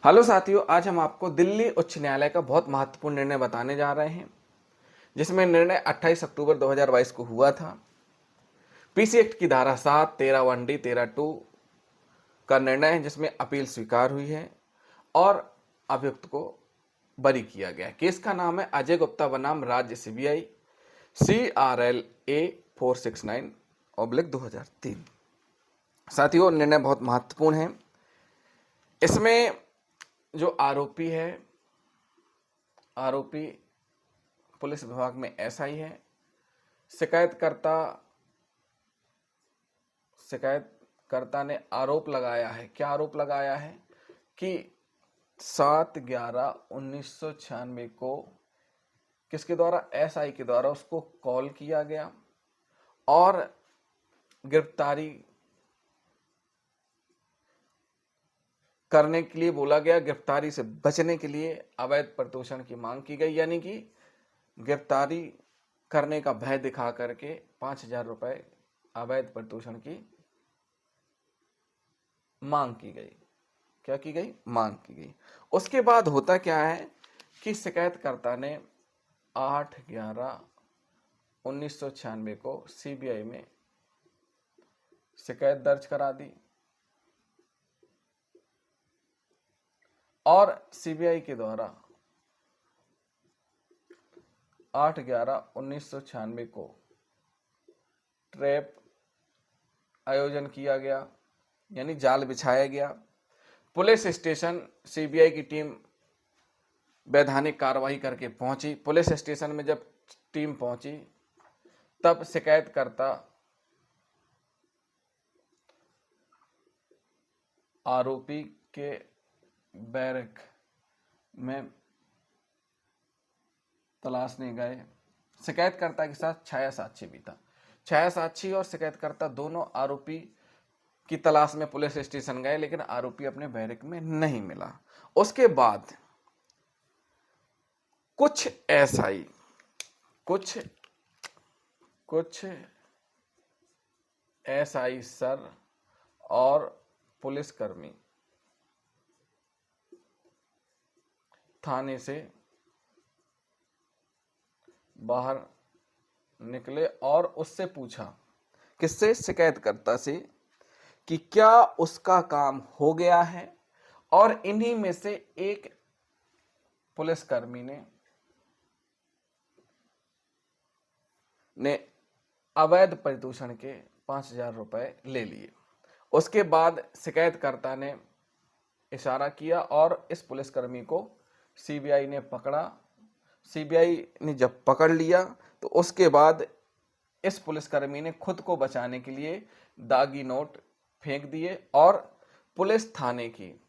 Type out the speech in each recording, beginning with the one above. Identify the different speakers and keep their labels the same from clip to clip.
Speaker 1: Hello साथियों, आज हम आपको दिल्ली उच्च न्यायालय का बहुत महत्वपूर्ण निर्णय बताने जा रहे हैं, जिसमें निर्णय 28 अक्टूबर 2022 को हुआ था। पीसी एक्ट की धारा 7, 13 1D, 13 2 का निर्णय है, जिसमें अपील स्वीकार हुई है और अभियुक्त को बरी किया गया। केस का नाम है अजय गुप्ता बनाम राज्य CBI CRLA 469/2003। साथियों, निर्णय बहुत महत्वपूर्ण है। इसमें जो आरोपी पुलिस विभाग में SI है। शिकायतकर्ता ने आरोप लगाया है, क्या आरोप लगाया है कि 7/11/1996 को किसके द्वारा, SI के द्वारा उसको कॉल किया गया और गिरफ्तारी करने के लिए बोला गया। गिरफ्तारी से बचने के लिए अवैध प्रदूषण की मांग की गई, यानी कि गिरफ्तारी करने का भय दिखा करके 5,000 रुपए अवैध प्रदूषण की मांग की गई। क्या की गई? मांग की गई। उसके बाद होता क्या है कि शिकायतकर्ता ने 8/11/1996 को CBI में शिकायत दर्ज करा दी और CBI के द्वारा 8/11/1996 को ट्रैप आयोजन किया गया, यानी जाल बिछाया गया। पुलिस स्टेशन CBI की टीम वैधानिक कार्रवाई करके पहुंची। पुलिस स्टेशन में जब टीम पहुंची, तब शिकायतकर्ता आरोपी के बैरक में तलाशने गए। शिकायतकर्ता के साथ छाया साक्षी भी था। छाया साक्षी और शिकायतकर्ता दोनों आरोपी की तलाश में पुलिस स्टेशन गए, लेकिन आरोपी अपने बैरक में नहीं मिला। उसके बाद कुछ SI, कुछ SI सर और पुलिसकर्मी थाने से बाहर निकले और उससे पूछा, किससे? शिकायतकर्ता से, कि क्या उसका काम हो गया है। और इन्हीं में से एक पुलिसकर्मी ने अवैध प्रदूषण के 5,000 रुपए ले लिए। उसके बाद शिकायतकर्ता ने इशारा किया और इस पुलिसकर्मी को CBI ने पकड़ा। CBI ने जब पकड़ लिया, तो उसके बाद इस पुलिसकर्मी ने खुद को बचाने के लिए दागी नोट फेंक दिए और पुलिस थाने की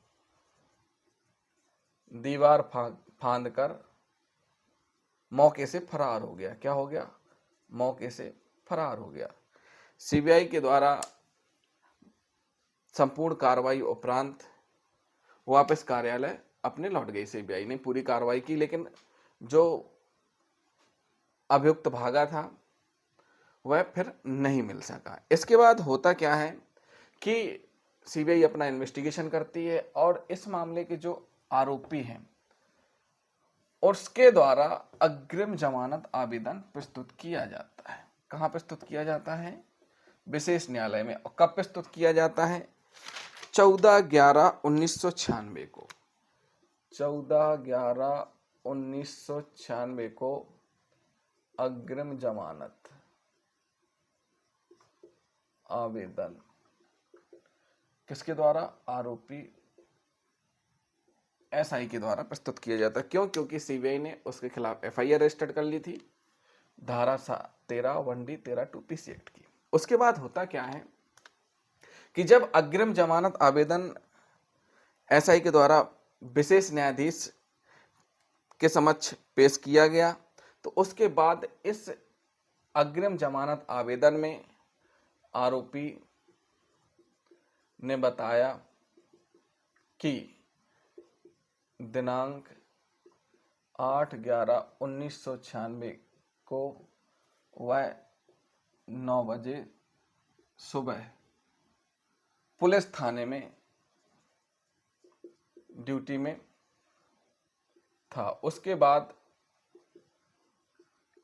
Speaker 1: दीवार फांद कर मौके से फरार हो गया। क्या हो गया? मौके से फरार हो गया। CBI के द्वारा संपूर्ण कार्रवाई उपरांत वापस कार्यालय अपने लौट गई। CBI ने पूरी कार्रवाई की, लेकिन जो अभियुक्त भागा था वह फिर नहीं मिल सका। इसके बाद होता क्या है कि CBI अपना इन्वेस्टिगेशन करती है और इस मामले के जो आरोपी हैं उसके द्वारा अग्रिम जमानत आवेदन प्रस्तुत किया जाता है। कहां प्रस्तुत किया जाता है? विशेष न्यायालय में। और कब प्रस्तुत किया जाता है? 14/11/1996 को। 14/11/1996 को अग्रिम जमानत आवेदन किसके द्वारा? आरोपी SI के द्वारा प्रस्तुत किया जाता है। क्यों? क्योंकि CBI ने उसके खिलाफ FIR रजिस्टर्ड कर ली थी, धारा 13 1D 13 2 PC एक्ट की। उसके बाद होता क्या है कि जब अग्रिम जमानत आवेदन SI के द्वारा विशेष न्यायाधीश के समक्ष पेश किया गया, तो उसके बाद इस अग्रिम जमानत आवेदन में आरोपी ने बताया कि दिनांक 8/11/1996 को वह 9 बजे सुबह पुलिस थाने में ड्यूटी में था। उसके बाद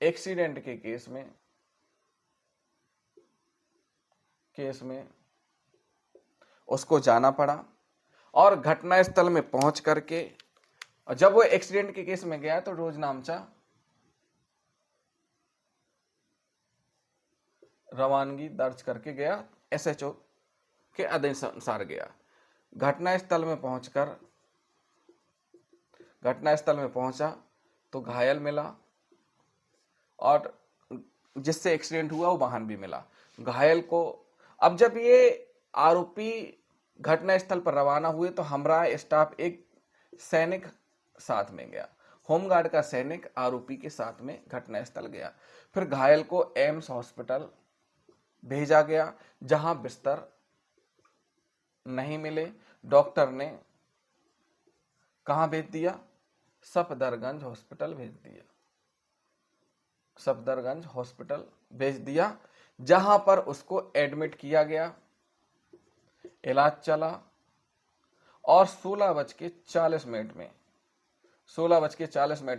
Speaker 1: एक्सीडेंट के केस में उसको जाना पड़ा और घटनास्थल में पहुंच करके, और जब वो एक्सीडेंट के केस में गया तो रोज नामचा रवानगी दर्ज करके गया, एसएचओ के आदेश अनुसार गया। घटनास्थल में पहुंचा तो घायल मिला और जिससे एक्सीडेंट हुआ वो वाहन भी मिला। घायल को, अब जब ये आरोपी घटनास्थल पर रवाना हुए तो हमरा स्टाफ एक सैनिक साथ में गया, होमगार्ड का सैनिक आरोपी के साथ में घटनास्थल गया। फिर घायल को एम्स हॉस्पिटल भेजा गया, जहां बिस्तर नहीं मिले। डॉक्टर ने कहां भेज दिया? सफदरगंज हॉस्पिटल भेज दिया, जहां पर उसको एडमिट किया गया, इलाज चला और 16:40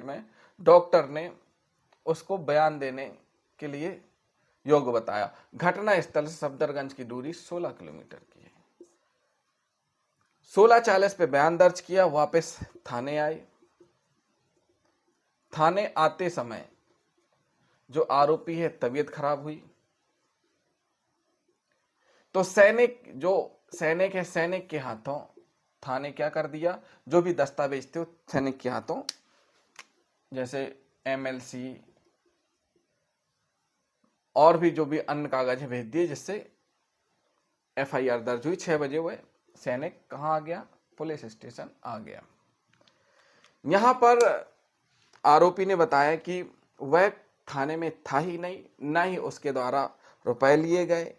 Speaker 1: में डॉक्टर ने उसको बयान देने के लिए योग्य बताया। घटना स्थल से सफदरगंज की दूरी 16 किलोमीटर की है। 16:40 पे बयान दर्ज किया, वापस थाने आए। थाने आते समय जो आरोपी है तबीयत खराब हुई, तो सैनिक के हाथों थाने क्या कर दिया, जो भी दस्तावेज थे सैनिक के हाथों, जैसे एमएलसी और भी जो भी अन्य कागज भेज दिए, जिससे एफआईआर दर्ज हुई। 6 बजे वह सैनिक कहां आ गया? पुलिस स्टेशन आ गया। यहां पर आरोपी ने बताया कि वह थाने में था ही नहीं, ना ही उसके द्वारा रुपए लिए गए,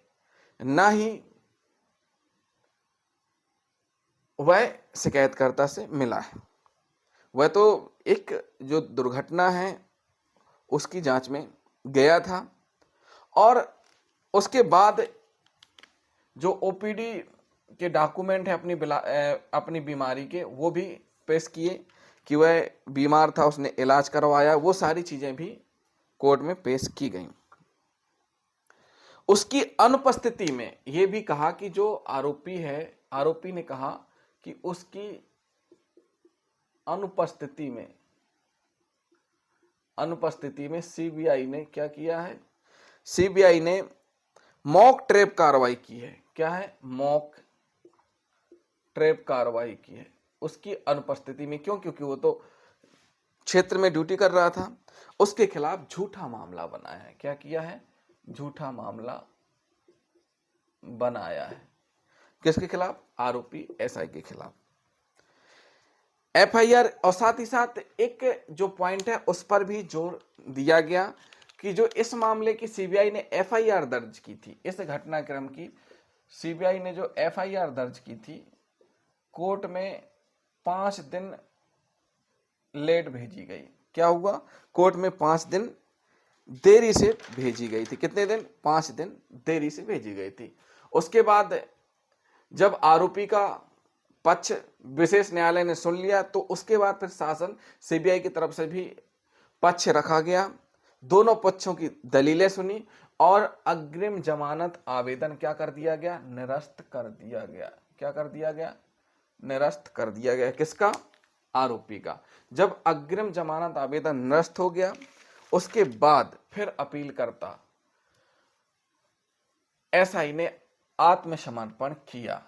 Speaker 1: ना ही वह शिकायतकर्ता से मिला है। वह तो एक जो दुर्घटना है उसकी जांच में गया था, और उसके बाद जो ओपीडी के डॉक्यूमेंट है अपनी बीमारी के, वो भी पेश किए कि वह बीमार था, उसने इलाज करवाया, वो सारी चीजें भी कोर्ट में पेश की गई। उसकी अनुपस्थिति में यह भी कहा कि जो आरोपी ने कहा कि उसकी अनुपस्थिति में सीबीआई ने क्या किया है? सीबीआई ने मॉक ट्रैप कार्रवाई की है। क्या है? मॉक ट्रैप कार्रवाई की है उसकी अनुपस्थिति में। क्यों? क्योंकि वो तो क्षेत्र में ड्यूटी कर रहा था। उसके खिलाफ झूठा मामला बनाया है। क्या किया है? झूठा मामला बनाया है। किसके खिलाफ? आरोपी एसआई के खिलाफ एफआईआर। और साथ ही साथ एक जो पॉइंट है उस पर भी जोर दिया गया कि जो इस मामले की सीबीआई ने एफआईआर दर्ज की थी, इस घटनाक्रम की सीबीआई ने जो एफआईआर दर्ज की थी, कोर्ट में 5 दिन लेट भेजी गई। क्या हुआ? कोर्ट में 5 दिन देरी से भेजी गई थी। कितने दिन? 5 दिन देरी से भेजी गई थी। उसके बाद जब आरोपी का पक्ष विशेष न्यायालय ने सुन लिया, तो उसके बाद फिर शासन सीबीआई की तरफ से भी पक्ष रखा गया। दोनों पक्षों की दलीलें सुनी और अग्रिम जमानत आवेदन क्या कर दिया गया? निरस्त कर दिया गया। क्या कर दिया गया? निरस्त कर दिया गया। किसका? आरोपी का। जब अग्रिम जमानत आवेदन निरस्त हो गया, उसके बाद फिर अपीलकर्ता एसआई ने आत्मसमर्पण किया।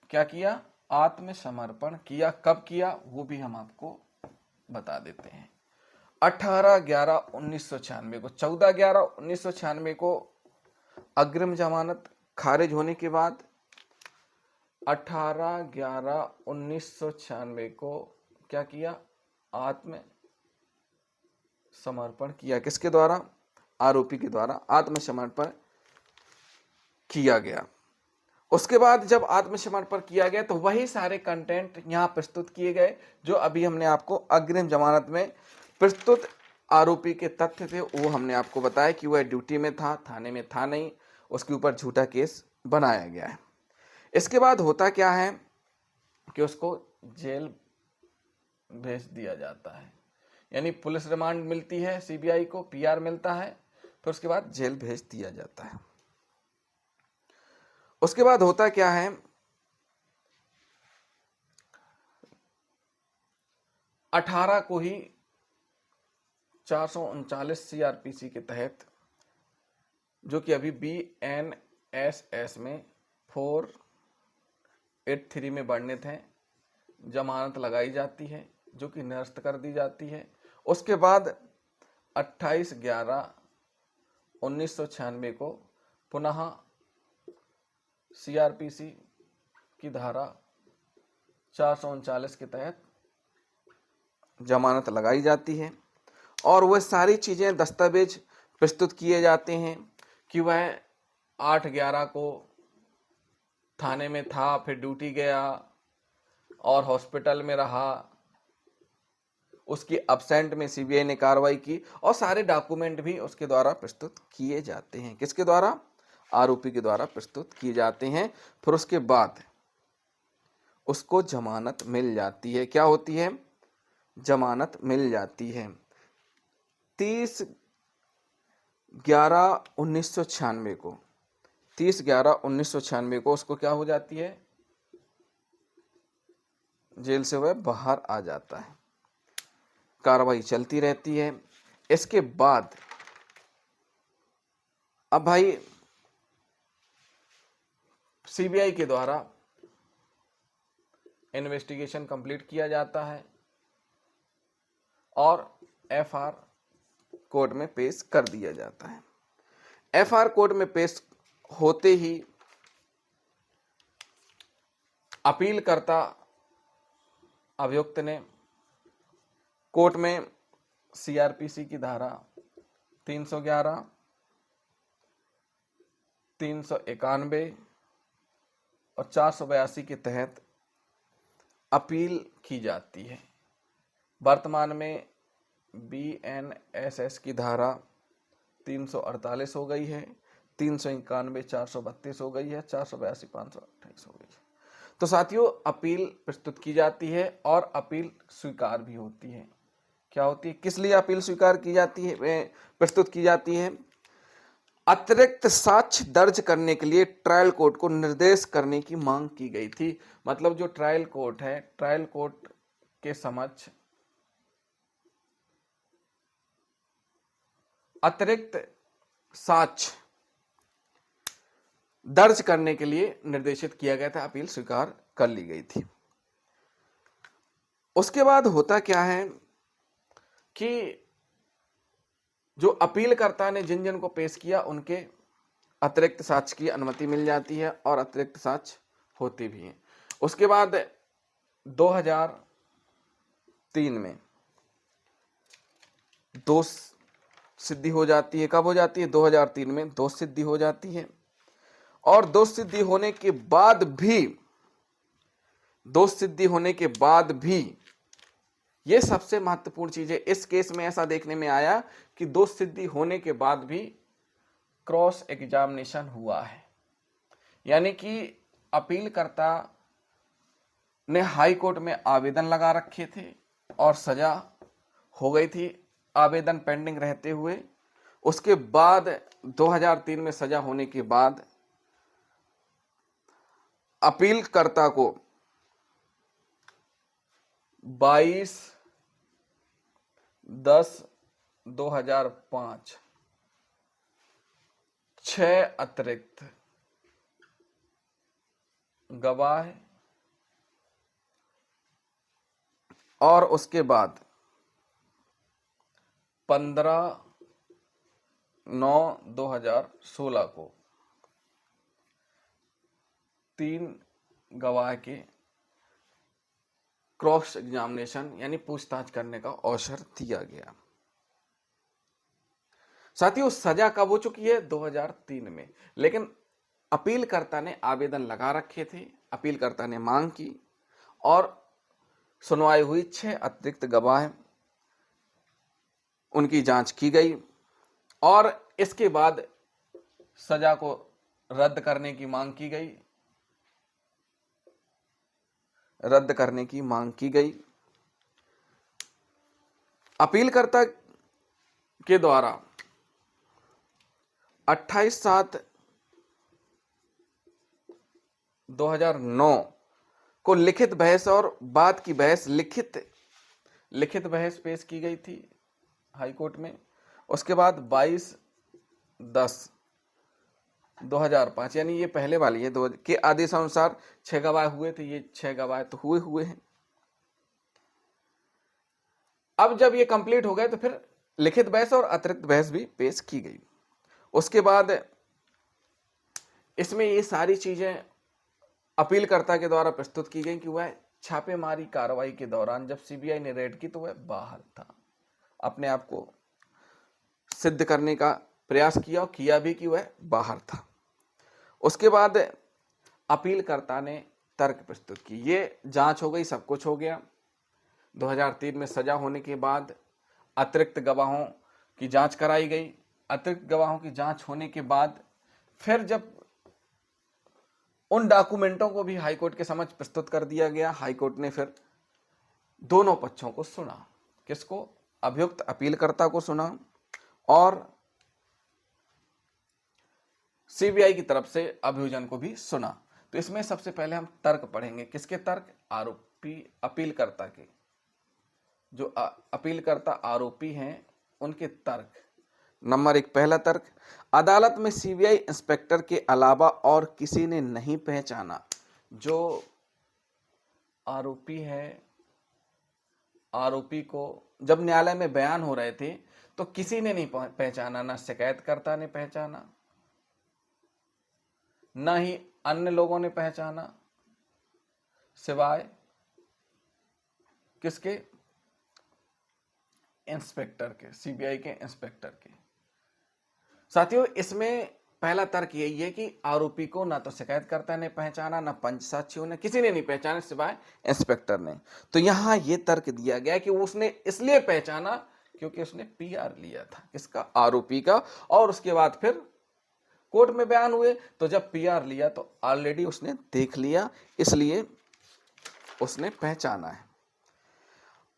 Speaker 1: क्या किया? आत्मसमर्पण किया। कब किया वो भी हम आपको बता देते हैं। 18/11/1996 को, 14/11/1996 को अग्रिम जमानत खारिज होने के बाद 18/11/1996 को क्या किया? आत्मसमर्पण किया। किसके द्वारा? आरोपी के द्वारा आत्मसमर्पण किया गया। उसके बाद जब आत्मसमर्पण किया गया तो वही सारे कंटेंट यहां प्रस्तुत किए गए जो अभी हमने आपको अग्रिम जमानत में प्रस्तुत आरोपी के तथ्य थे, वो हमने आपको बताया कि वह ड्यूटी में था, थाने में था नहीं, उसके ऊपर झूठा केस बनाया गया है। इसके बाद होता क्या है कि उसको जेल भेज दिया जाता है। यानी पुलिस रिमांड मिलती है सीबीआई को, पीआर मिलता है, फिर उसके बाद जेल भेज दिया जाता है। उसके बाद होता क्या है, 18 को ही 439 सीआरपीसी के तहत, जो कि अभी BNSS में 483 में वर्णित है, जमानत लगाई जाती है, जो कि निरस्त कर दी जाती है। उसके बाद 28/11/1996 को पुनः सीआरपीसी की धारा 439 के तहत जमानत लगाई जाती है, और वह सारी चीज़ें, दस्तावेज प्रस्तुत किए जाते हैं कि वह 8/11 को थाने में था, फिर ड्यूटी गया और हॉस्पिटल में रहा, उसकी अब्सेंट में सीबीआई ने कार्रवाई की, और सारे डॉक्यूमेंट भी उसके द्वारा प्रस्तुत किए जाते हैं। किसके द्वारा? आरोपी के द्वारा प्रस्तुत किए जाते हैं। फिर उसके बाद उसको जमानत मिल जाती है। क्या होती है? जमानत मिल जाती है। 30/11/1996 को 30/11/1996 को उसको क्या हो जाती है? जेल से वह बाहर आ जाता है। कार्रवाई चलती रहती है। इसके बाद अब भाई सीबीआई के द्वारा इन्वेस्टिगेशन कंप्लीट किया जाता है और एफआर कोर्ट में पेश कर दिया जाता है। एफआर कोर्ट में पेश होते ही अपीलकर्ता अभियुक्त ने कोर्ट में सीआरपीसी की धारा 311, 391 और 482 के तहत अपील की जाती है। वर्तमान में BNSS की धारा 348 हो गई है, 391 432 हो गई है, 482 528 हो गई है। तो साथियों, अपील प्रस्तुत की जाती है और अपील स्वीकार भी होती है। क्या होती है? किस लिए अपील स्वीकार की जाती है, प्रस्तुत की जाती है? अतिरिक्त साक्ष्य दर्ज करने के लिए ट्रायल कोर्ट को निर्देश करने की मांग की गई थी। मतलब जो ट्रायल कोर्ट है, ट्रायल कोर्ट के समक्ष अतिरिक्त साक्ष्य दर्ज करने के लिए निर्देशित किया गया था, अपील स्वीकार कर ली गई थी। उसके बाद होता क्या है कि जो अपीलकर्ता ने जिन जिन को पेश किया, उनके अतिरिक्त साक्ष्य की अनुमति मिल जाती है और अतिरिक्त साक्ष्य होते भी हैं। उसके बाद 2003 में दोष सिद्धि हो जाती है। कब हो जाती है? 2003 में दोष सिद्धि हो जाती है। और दोष सिद्धि होने के बाद भी ये सबसे महत्वपूर्ण चीज है। इस केस में ऐसा देखने में आया कि दोष सिद्धि होने के बाद भी क्रॉस एग्जामिनेशन हुआ है। यानी कि अपीलकर्ता ने हाई कोर्ट में आवेदन लगा रखे थे और सजा हो गई थी आवेदन पेंडिंग रहते हुए। उसके बाद 2003 में सजा होने के बाद अपीलकर्ता को 22/10/2005 6 अतिरिक्त गवाह और उसके बाद 15/9/2016 को 3 गवाह के क्रॉस एग्जामिनेशन यानी पूछताछ करने का अवसर दिया गया। साथियों, सजा कब हो चुकी है? 2003 में। लेकिन अपीलकर्ता ने आवेदन लगा रखे थे, अपीलकर्ता ने मांग की और सुनवाई हुई। 6 अतिरिक्त गवाह, उनकी जांच की गई और इसके बाद सजा को रद्द करने की मांग की गई। अपीलकर्ता के द्वारा 28/7/2009 को लिखित बहस और बाद की बहस लिखित बहस पेश की गई थी हाई कोर्ट में। उसके बाद 22/10/2005 यानी ये पहले वाली है के आदेशानुसार 6 गवाह हुए थे। ये 6 गवाह तो हुए हैं। अब जब ये कंप्लीट हो गए तो फिर लिखित बहस और अतिरिक्त बहस भी पेश की गई। उसके बाद इसमें ये सारी चीजें अपीलकर्ता के द्वारा प्रस्तुत की गई कि वह छापेमारी कार्रवाई के दौरान जब सीबीआई ने रेड की तो वह बाहर था, अपने आप को सिद्ध करने का प्रयास किया और किया भी कि वह बाहर था। उसके बाद अपीलकर्ता ने तर्क प्रस्तुत की। ये जांच हो गई, सब कुछ हो गया। 2003 में सजा होने के बाद अतिरिक्त गवाहों की जांच कराई गई। अतिरिक्त गवाहों की जांच होने के बाद फिर जब उन डॉक्यूमेंटों को भी हाईकोर्ट के समक्ष प्रस्तुत कर दिया गया, हाईकोर्ट ने फिर दोनों पक्षों को सुना। किसको? अभियुक्त अपीलकर्ता को सुना और सीबीआई की तरफ से अभियोजन को भी सुना। तो इसमें सबसे पहले हम तर्क पढ़ेंगे। किसके तर्क? आरोपी अपीलकर्ता के। जो अपीलकर्ता आरोपी हैं उनके तर्क। नंबर 1, पहला तर्क, अदालत में सीबीआई इंस्पेक्टर के अलावा और किसी ने नहीं पहचाना। जो आरोपी है, आरोपी को जब न्यायालय में बयान हो रहे थे तो किसी ने नहीं पहचाना, ना शिकायतकर्ता ने पहचाना, ना ही अन्य लोगों ने पहचाना, सिवाय किसके? इंस्पेक्टर के, सीबीआई के इंस्पेक्टर के। साथियों, इसमें पहला तर्क यही है कि आरोपी को ना तो शिकायतकर्ता ने पहचाना, ना पंच साक्षियों ने, किसी ने नहीं पहचाना सिवाय इंस्पेक्टर ने। तो यहां यह तर्क दिया गया कि उसने इसलिए पहचाना क्योंकि उसने पीआर लिया था। किसका? आरोपी का। और उसके बाद फिर कोर्ट में बयान हुए तो जब पीआर लिया तो ऑलरेडी उसने देख लिया, इसलिए उसने पहचाना है।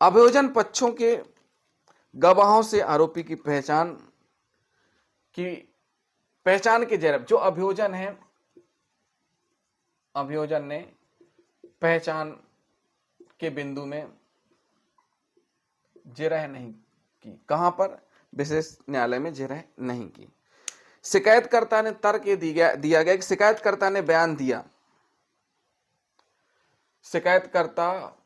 Speaker 1: अभियोजन पक्षों के गवाहों से आरोपी की पहचान के जरिए जो अभियोजन है, अभियोजन ने पहचान के बिंदु में जिरह नहीं की। कहां पर? विशेष न्यायालय में जिरह नहीं की। शिकायतकर्ता ने तर्क दिया गया कि शिकायतकर्ता ने बयान दिया। शिकायतकर्ता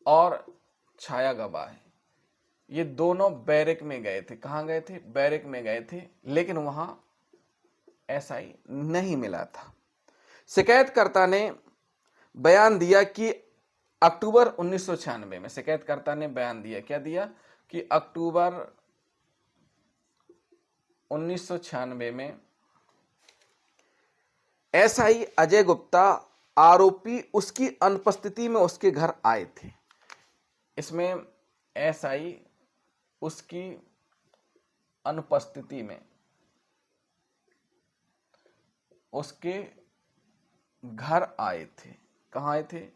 Speaker 1: और छाया गवाह, ये दोनों बैरक में गए थे। कहां गए थे? बैरक में गए थे, लेकिन वहां एसआई नहीं मिला था। शिकायतकर्ता ने बयान दिया कि अक्टूबर 1996 में, शिकायतकर्ता ने बयान दिया, क्या दिया? कि अक्टूबर 1996 में एसआई अजय गुप्ता आरोपी उसकी अनुपस्थिति में उसके घर आए थे। इसमें एसआई उसकी अनुपस्थिति में उसके घर आए थे। कहां आए थे?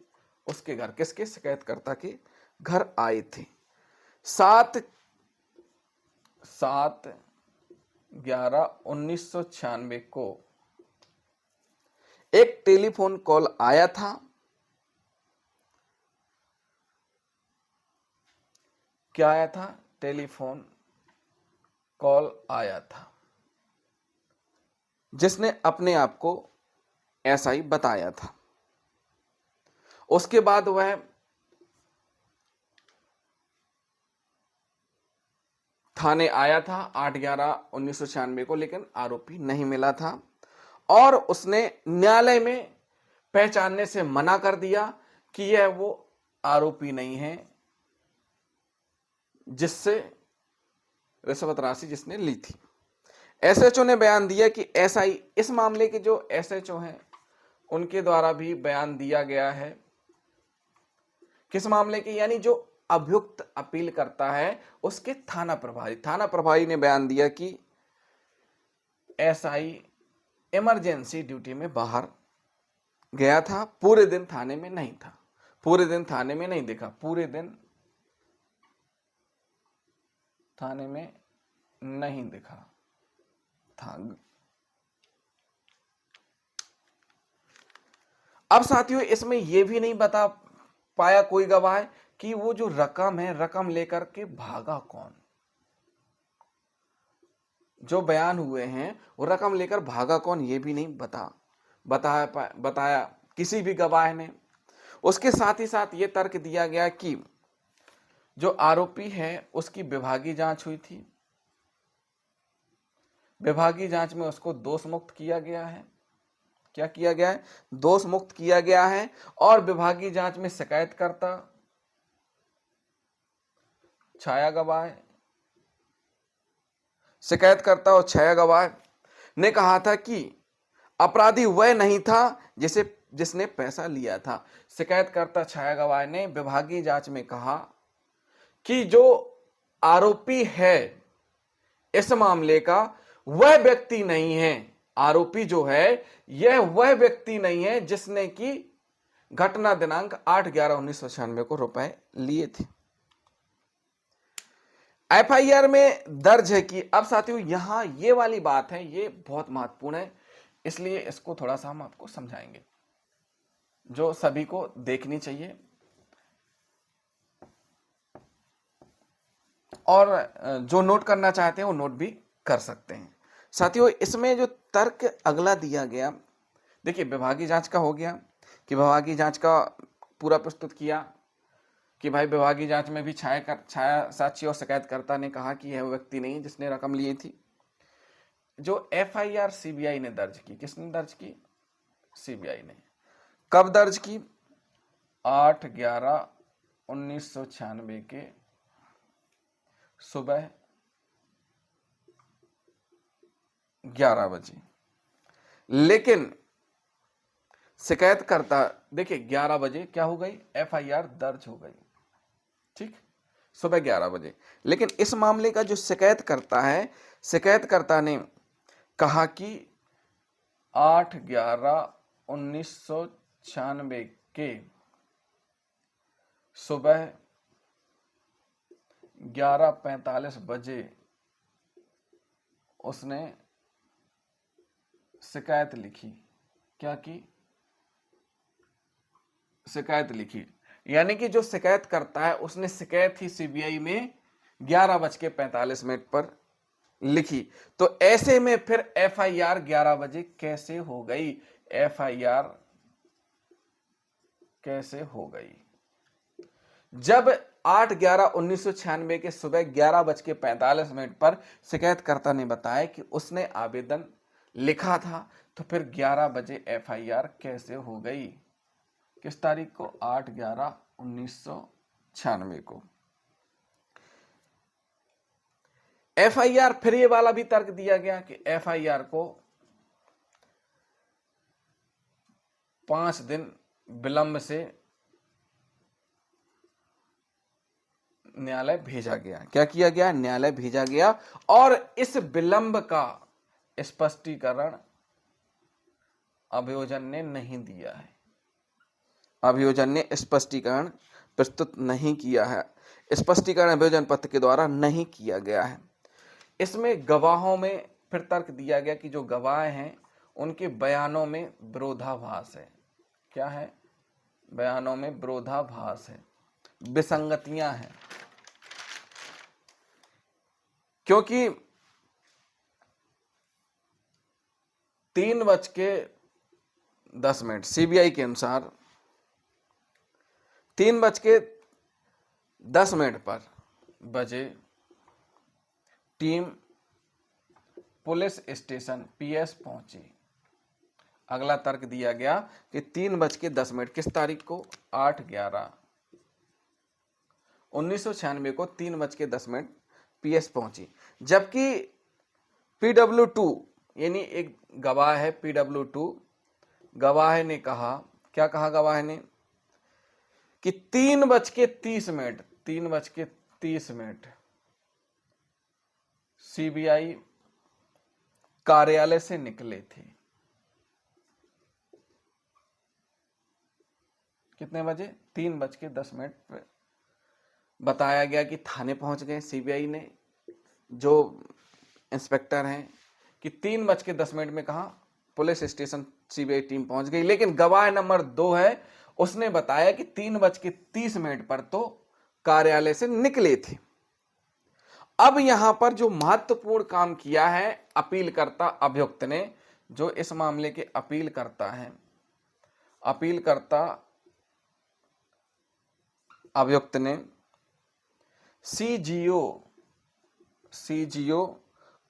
Speaker 1: उसके घर। किसके? शिकायतकर्ता के घर आए थे। 7/11/1996 को एक टेलीफोन कॉल आया था। क्या आया था? टेलीफोन कॉल आया था, जिसने अपने आप को एसआई बताया था। उसके बाद वह थाने आया था 8/11/1996 को, लेकिन आरोपी नहीं मिला था और उसने न्यायालय में पहचानने से मना कर दिया कि यह वो आरोपी नहीं है जिससे रिश्वत राशि जिसने ली थी। एसएचओ ने बयान दिया कि एसआई, इस मामले के जो एसएचओ हैं उनके द्वारा भी बयान दिया गया है। किस मामले के? यानी जो अभियुक्त अपील करता है उसके थाना प्रभारी ने बयान दिया कि एसआई इमरजेंसी ड्यूटी में बाहर गया था, पूरे दिन थाने में नहीं था। पूरे दिन थाने में नहीं दिखा, पूरे दिन थाने में नहीं दिखा था। अब साथियों इसमें यह भी नहीं बता पाया कोई गवाह कि वो जो रकम है, रकम लेकर के भागा कौन। जो बयान हुए हैं वो रकम लेकर भागा कौन, ये भी नहीं बताया किसी भी गवाह ने। उसके साथ ही साथ ये तर्क दिया गया कि जो आरोपी है उसकी विभागीय जांच हुई थी, विभागीय जांच में उसको दोष मुक्त किया गया है। क्या किया गया है? दोष मुक्त किया गया है। और विभागीय जांच में शिकायतकर्ता, छाया गवाह, शिकायतकर्ता और छाया गवाह ने कहा था कि अपराधी वह नहीं था जिसने पैसा लिया था। शिकायतकर्ता छाया गवाह ने विभागीय जांच में कहा कि जो आरोपी है इस मामले का वह व्यक्ति नहीं है, आरोपी जो है यह वह व्यक्ति नहीं है जिसने की घटना दिनांक 8/11/1996 को रुपए लिए थे। एफआईआर में दर्ज है कि, अब साथियों यहां ये वाली बात है, ये बहुत महत्वपूर्ण है, इसलिए इसको थोड़ा सा हम आपको समझाएंगे जो सभी को देखनी चाहिए और जो नोट करना चाहते हैं वो नोट भी कर सकते हैं। साथियों इसमें जो तर्क अगला दिया गया, देखिए विभागीय जांच का हो गया कि विभागीय जांच का पूरा प्रस्तुत किया कि भाई विभागीय जांच में भी छाया साक्षी और शिकायतकर्ता ने कहा कि यह व्यक्ति नहीं जिसने रकम ली थी। जो एफआईआर सीबीआई ने दर्ज की, किसने दर्ज की? सीबीआई ने। कब दर्ज की? 8/11/1996 के सुबह 11 बजे। लेकिन शिकायतकर्ता, देखिए 11 बजे क्या हो गई? एफआईआर दर्ज हो गई, ठीक, सुबह 11 बजे। लेकिन इस मामले का जो शिकायतकर्ता है, शिकायतकर्ता ने कहा कि 8/11/1996 के सुबह 11:45 बजे उसने शिकायत लिखी। क्या की? शिकायत लिखी। यानी कि जो शिकायत करता है उसने शिकायत ही सीबीआई में 11:45 पर लिखी। तो ऐसे में फिर एफआईआर 11 बजे कैसे हो गई? एफआईआर कैसे हो गई? जब 8/11/1996 के सुबह 11:45 पर शिकायतकर्ता ने बताया कि उसने आवेदन लिखा था, तो फिर 11 बजे एफआईआर कैसे हो गई? किस तारीख को? 8/11/1996 को। एफआईआर, फिर ये वाला भी तर्क दिया गया कि एफआईआर को 5 दिन विलंब से न्यायालय भेजा गया। क्या किया गया? न्यायालय भेजा गया। और इस विलंब का स्पष्टीकरण अभियोजन ने नहीं दिया है। अभियोजन ने स्पष्टीकरण प्रस्तुत नहीं किया है। स्पष्टीकरण अभियोजन पत्र के द्वारा नहीं किया गया है। इसमें गवाहों में फिर तर्क दिया गया कि जो गवाह हैं उनके बयानों में विरोधाभास है। क्या है? बयानों में विरोधाभास है, विसंगतियां हैं। क्योंकि 3:10 सीबीआई के अनुसार 3:10 पर बजे टीम पुलिस स्टेशन पीएस पहुंची। अगला तर्क दिया गया कि 3:10 किस तारीख को? 8/11/1996 को 3:10 पीएस पहुंची। जबकि PW2 यानी एक गवाह है, PW2 गवाह ने कहा, क्या कहा गवाह ने? कि 3:30 सीबीआई कार्यालय से निकले थे। कितने बजे? 3:10 पे बताया गया कि थाने पहुंच गए सीबीआई ने, जो इंस्पेक्टर हैं, कि 3:10 में कहा पुलिस स्टेशन सीबीआई टीम पहुंच गई। लेकिन गवाह नंबर 2 है, उसने बताया कि 3:30 पर तो कार्यालय से निकले थे। अब यहां पर जो महत्वपूर्ण काम किया है अपीलकर्ता अभियुक्त ने, जो इस मामले के अपील करता है, अपीलकर्ता अभियुक्त ने सीजीओ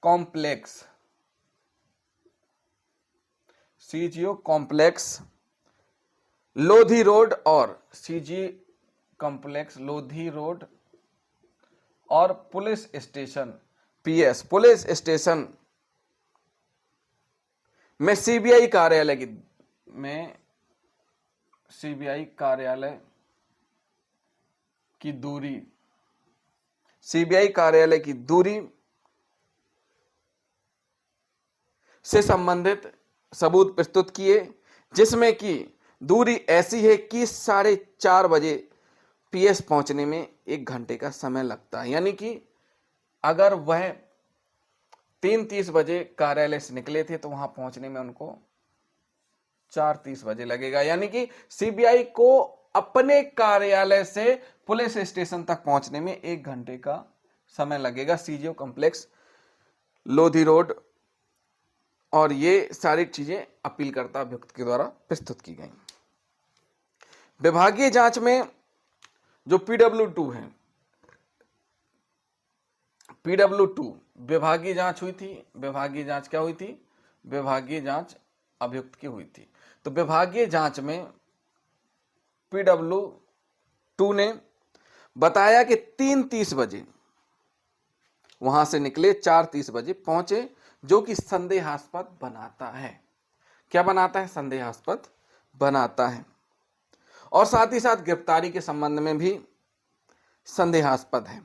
Speaker 1: कॉम्प्लेक्स लोधी रोड और सीजी कॉम्प्लेक्स लोधी रोड और पुलिस स्टेशन पुलिस स्टेशन में सीबीआई कार्यालय की दूरी से संबंधित सबूत प्रस्तुत किए, जिसमें कि दूरी ऐसी है कि 4:30 बजे पीएस पहुंचने में 1 घंटे का समय लगता है। यानी कि अगर वह 3:30 बजे कार्यालय से निकले थे तो वहां पहुंचने में उनको 4:30 बजे लगेगा। यानी कि सीबीआई को अपने कार्यालय से पुलिस स्टेशन तक पहुंचने में 1 घंटे का समय लगेगा। सीजीओ कॉम्प्लेक्स लोधी रोड और ये सारी चीजें अपीलकर्ता अभियुक्त के द्वारा प्रस्तुत की गई। विभागीय जांच में जो PW2 है, PW2 विभागीय जांच हुई थी। विभागीय जांच क्या हुई थी? विभागीय जांच अभियुक्त की हुई थी। तो विभागीय जांच में PW2 ने बताया कि 3:30 बजे वहां से निकले, 4:30 बजे पहुंचे, जो कि संदेहास्पद बनाता है। क्या बनाता है? संदेहास्पद बनाता है। और साथ ही साथ गिरफ्तारी के संबंध में भी संदेहास्पद है।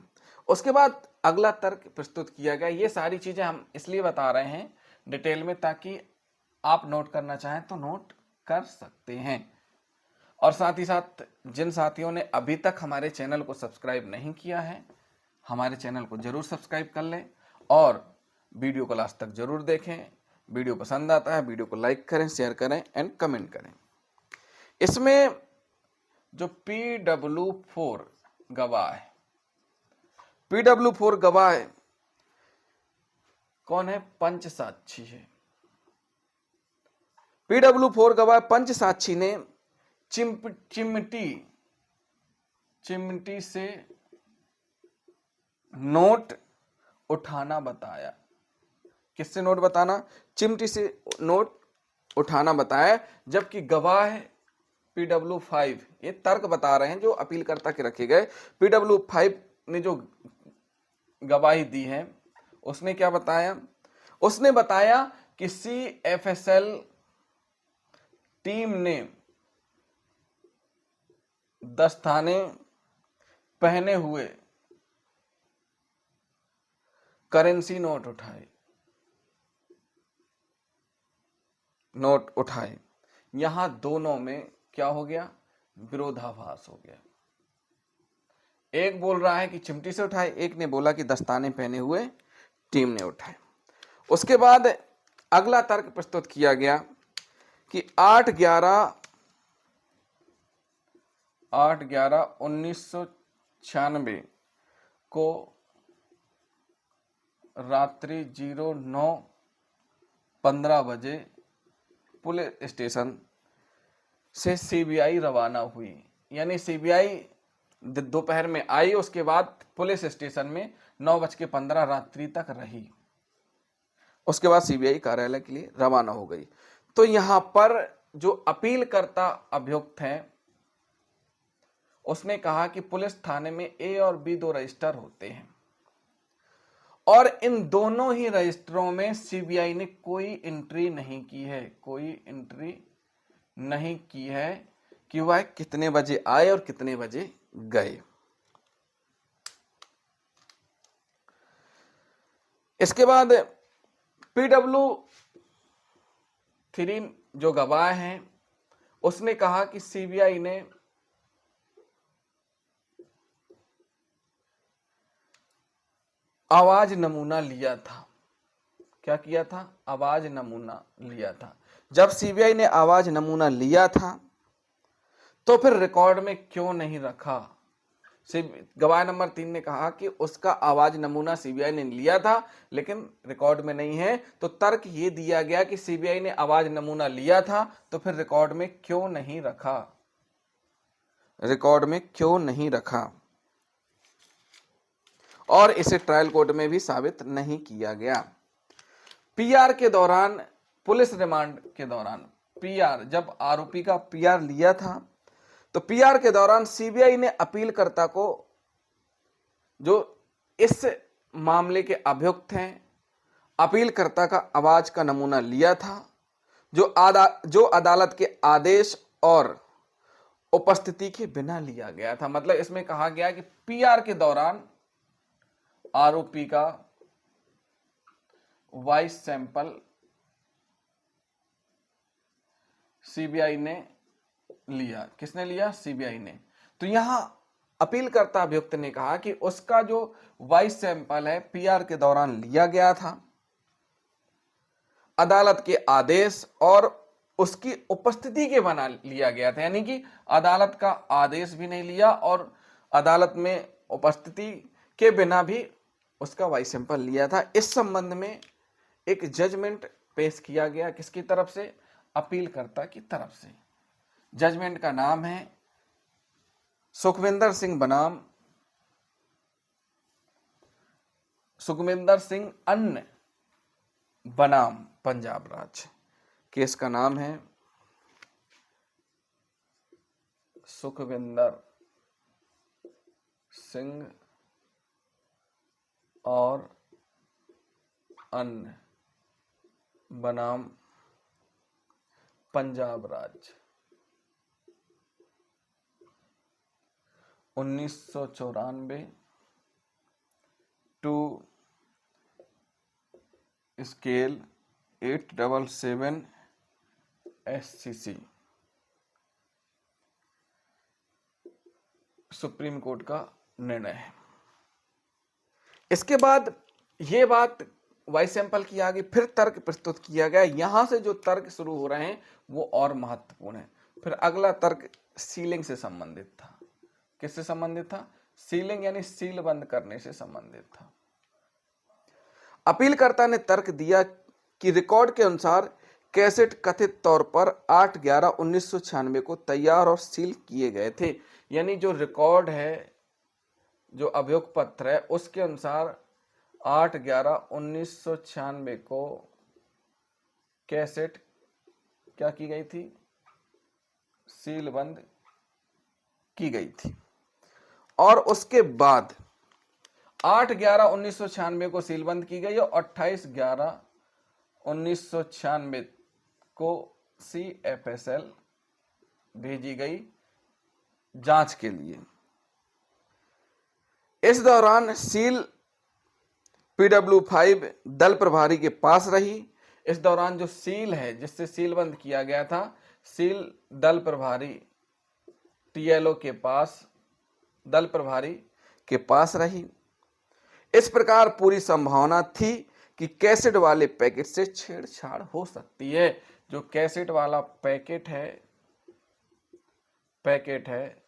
Speaker 1: उसके बाद अगला तर्क प्रस्तुत किया गया। ये सारी चीजें हम इसलिए बता रहे हैं डिटेल में, ताकि आप नोट करना चाहें तो नोट कर सकते हैं। और साथ ही साथ जिन साथियों ने अभी तक हमारे चैनल को सब्सक्राइब नहीं किया है, हमारे चैनल को जरूर सब्सक्राइब कर लें और वीडियो को लास्ट तक जरूर देखें। वीडियो पसंद आता है वीडियो को लाइक करें, शेयर करें एंड कमेंट करें। इसमें जो PW4 गवाह है, PW4 गवाह है कौन है? पंचसाक्षी है। PW4 गवाह पंचसाक्षी ने चिमटी से नोट उठाना बताया। किससे नोट बताना? चिमटी से नोट उठाना बताया। जबकि गवाह PW5 ये तर्क बता रहे हैं जो अपीलकर्ता के रखे गए। PW5 ने जो गवाही दी है उसने क्या बताया? उसने बताया कि CFSL टीम ने दस्ताने पहने हुए करेंसी नोट उठाए। यहां दोनों में क्या हो गया? विरोधाभास हो गया। एक बोल रहा है कि चिमटी से उठाए, एक ने बोला कि दस्ताने पहने हुए टीम ने उठाए। उसके बाद अगला तर्क प्रस्तुत किया गया कि 8/11/1996 को रात्रि 09:15 बजे पुलिस स्टेशन से सीबीआई रवाना हुई। यानी सीबीआई दोपहर में आई, उसके बाद पुलिस स्टेशन में 9:15 रात्रि तक रही। उसके बाद सीबीआई कार्यालय के लिए रवाना हो गई। तो यहां पर जो अपीलकर्ता अभियुक्त है उसने कहा कि पुलिस थाने में A और B 2 रजिस्टर होते हैं और इन दोनों ही रजिस्टरों में सीबीआई ने कोई एंट्री नहीं की है कि वह कितने बजे आए और कितने बजे गए। इसके बाद PW3 जो गवाह हैं उसने कहा कि सीबीआई ने आवाज नमूना लिया था। क्या किया था? आवाज नमूना लिया था। जब सीबीआई ने आवाज नमूना लिया था तो फिर रिकॉर्ड में क्यों नहीं रखा? गवाह नंबर 3 ने कहा कि उसका आवाज नमूना सीबीआई ने लिया था लेकिन रिकॉर्ड में नहीं है। तो तर्क ये दिया गया कि सीबीआई ने आवाज नमूना लिया था तो फिर रिकॉर्ड में क्यों नहीं रखा? रिकॉर्ड में क्यों नहीं रखा? और इसे ट्रायल कोर्ट में भी साबित नहीं किया गया। पीआर के दौरान, पुलिस रिमांड के दौरान, पीआर जब आरोपी का पीआर लिया था तो पीआर के दौरान सीबीआई ने अपीलकर्ता को, जो इस मामले के अभियुक्त हैं, अपीलकर्ता का आवाज का नमूना लिया था जो अदालत के आदेश और उपस्थिति के बिना लिया गया था। मतलब इसमें कहा गया कि पीआर के दौरान आरोपी का वॉइस सैंपल सीबीआई ने लिया। किसने लिया? सीबीआई ने। तो यहां अपीलकर्ता अभियुक्त ने कहा कि उसका जो वॉइस सैंपल है पीआर के दौरान लिया गया था, अदालत के आदेश और उसकी उपस्थिति के बना लिया गया था। यानी कि अदालत का आदेश भी नहीं लिया और अदालत में उपस्थिति के बिना भी उसका वॉइस सैंपल लिया था। इस संबंध में एक जजमेंट पेश किया गया। किसकी तरफ से? अपीलकर्ता की तरफ से। जजमेंट का नाम है सुखविंदर सिंह बनाम सुखविंदर सिंह अन्य बनाम पंजाब राज्य। केस का नाम है सुखविंदर सिंह और अन्य बनाम पंजाब राज्य। 1994 two scale 877 SCC supreme court का निर्णय है। इसके बाद यह बात वॉइस सैंपल की आगे फिर तर्क प्रस्तुत किया गया। यहां से जो तर्क शुरू हो रहे हैं वो और महत्वपूर्ण है। फिर अगला तर्क सीलिंग से संबंधित था। किससे संबंधित था? सीलिंग यानी सील बंद करने से संबंधित था। अपीलकर्ता ने तर्क दिया कि रिकॉर्ड के अनुसार कैसेट कथित तौर पर 8/11/1996 को तैयार और सील किए गए थे। यानी जो रिकॉर्ड है, जो अभियोग पत्र है, उसके अनुसार 8/11/1996 को कैसेट क्या की गई थी? सील बंद की गई थी। और उसके बाद 8/11/1996 को सीलबंद की गई और 28/11/1996 को CFSL भेजी गई जांच के लिए। इस दौरान सील PW5 दल प्रभारी के पास रही। इस दौरान जो सील है जिससे सीलबंद किया गया था, सील दल प्रभारी TLO के पास, दल प्रभारी के पास रही। इस प्रकार पूरी संभावना थी कि कैसेट वाले पैकेट से छेड़छाड़ हो सकती है। जो कैसेट वाला पैकेट है